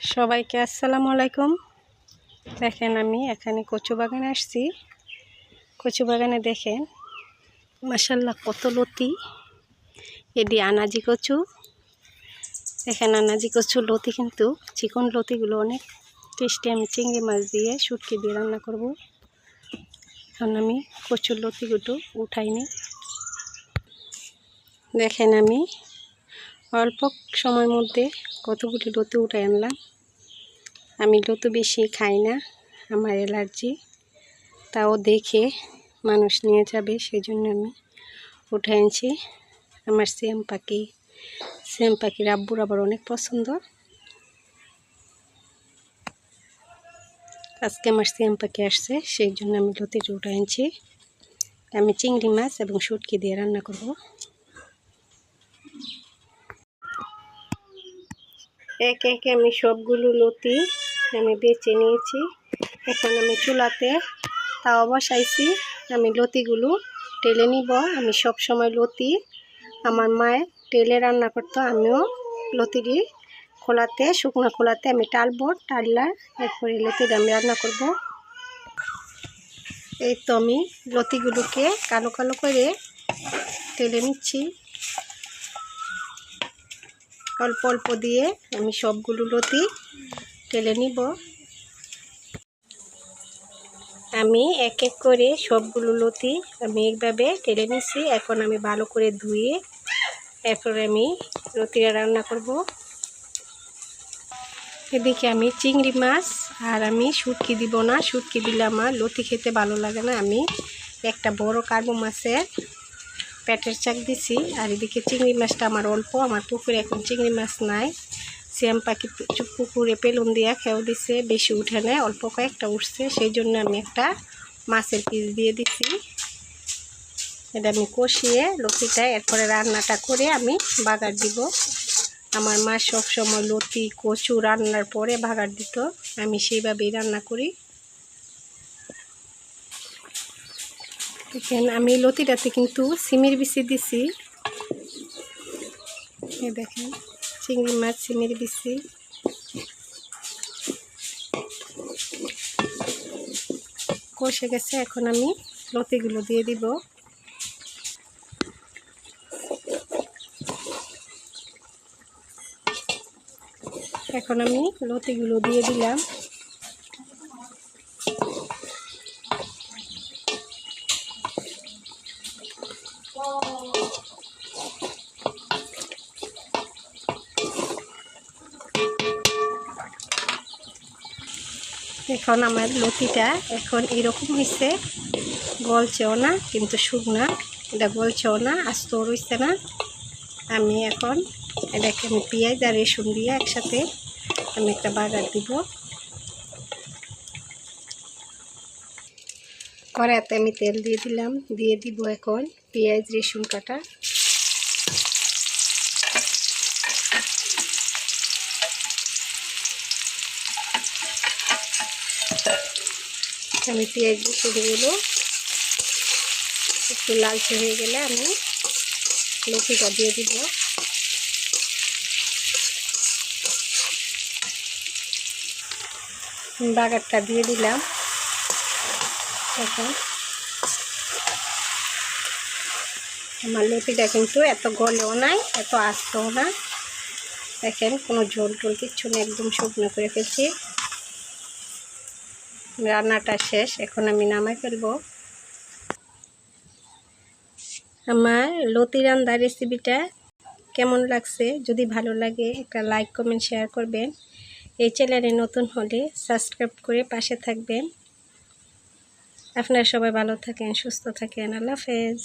সবাইকে আসসালামু আলাইকুম। দেখেন আমি এখানে কচু বাগানে আসছি। কচু বাগানে দেখেন মাশাআল্লাহ কত লতি। এটি আনাজি কচু। দেখেন আনাজি কচু লতি কিন্তু চিকন লতিগুলো অনেক টেস্টি। আমি চিংড়ি মাছ দিয়ে শুটকি দিয়ে রান্না করব। এখন আমি কচুর লতিগুলো উঠাইনি। দেখেন আমি অল্প সময়ের মধ্যে কতগুলি লতি উঠাই আনলাম। আমি লতি বেশি খাই না, আমার অ্যালার্জি। তাও দেখে মানুষ নিয়ে যাবে সেই জন্য আমি উঠে আনছি। আমার সেম পাখির আব্বুর আবার অনেক পছন্দ। আজকে আমার সেম পাখি আসছে সেই জন্য আমি লতিটা উঠে আনছি। আমি চিংড়ি মাছ এবং শুটকি দিয়ে রান্না করব। একে একে আমি সবগুলো লতি আমি বেছে নিয়েছি। এখন আমি চুলাতে তাওয়া বসাইছি। আমি লতিগুলো টেলে নিব। আমি সব সময় লতি আমার মায়ের টেলে রান্না করতো, আমিও লতিটি শুকনো খোলাতে আমি টালবো। টাললা এরপরে লতিটা আমি রান্না করব। এই তো আমি লতিগুলোকে কালো কালো করে টেলে নিচ্ছি। অল্প অল্প দিয়ে আমি সবগুলো লতি টেলে নিব। আমি এক এক করে সবগুলো লতি আমি এইভাবে টেলে নিচ্ছি। এখন আমি ভালো করে ধুয়ে এরপরে আমি লতিটা রান্না করব। এদিকে আমি চিংড়ি মাছ আর আমি শুটকি দিব না, শুটকি দিলে আমার লতি খেতে ভালো লাগে না। আমি একটা বড় কার্বো মাছের পেটের চাক দিছি। আর এদিকে চিংড়ি মাছটা আমার অল্প, আমার পুকুরে এখন চিংড়ি মাছ নাই। শ্যাম পাখি পুকুরে পেলুন দিয়া খেয়েও দিছে, বেশি উঠে নেয়, অল্প কয়েকটা উঠছে। সেই জন্য আমি একটা মাছের পিস দিয়ে দিছি। এটা আমি কষিয়ে লতিটা এরপরে রান্নাটা করে আমি বাগার দিব। আমার মা সবসময় লতি কচু রান্নার পরে বাগার দিত, আমি সেইভাবেই রান্না করি। দেখেন আমি লতিটাতে কিন্তু সিমের বিচি দিছি। দেখেন চিংড়ি মাছ সিমের বিচি। কষে গেছে, এখন আমি লতিগুলো দিয়ে দিব। এখন আমি লতিগুলো দিয়ে দিলাম। এখন আমার লতিটা এখন এরকম হয়েছে, গলছেও না কিন্তু শুকনা, এটা গলছেও না, আস্তও রয়েছে না। আমি এখন এটাকে আমি পেঁয়াজ আর রসুন দিয়ে একসাথে আমি একটা বাগার দিব। কড়াইতে আমি তেল দিয়ে দিলাম, দিয়ে দিব এখন পেঁয়াজ রসুন কাটা। আমি পেঁয়াজ রসুনগুলো একটু লালচে হয়ে গেলে আমি লতিটা দিয়ে দিব। বাগারটা দিয়ে দিলাম। এখন আমার লতিটা কিন্তু এত গলেও নাই, এত আস্তও না। দেখেন কোনো ঝোল টোল কিচ্ছু নেই, একদম শুকনো করে ফেলছি। রান্নাটা শেষ, এখন আমি নামাই ফেলবো। আমার লতি রান্না রেসিপিটা কেমন লাগছে, যদি ভালো লাগে একটা লাইক কমেন্ট শেয়ার করবেন। এই চ্যানেলে নতুন হলে সাবস্ক্রাইব করে পাশে থাকবেন। আপনারা সবাই ভালো থাকেন, সুস্থ থাকেন। আল্লাহ হাফেজ।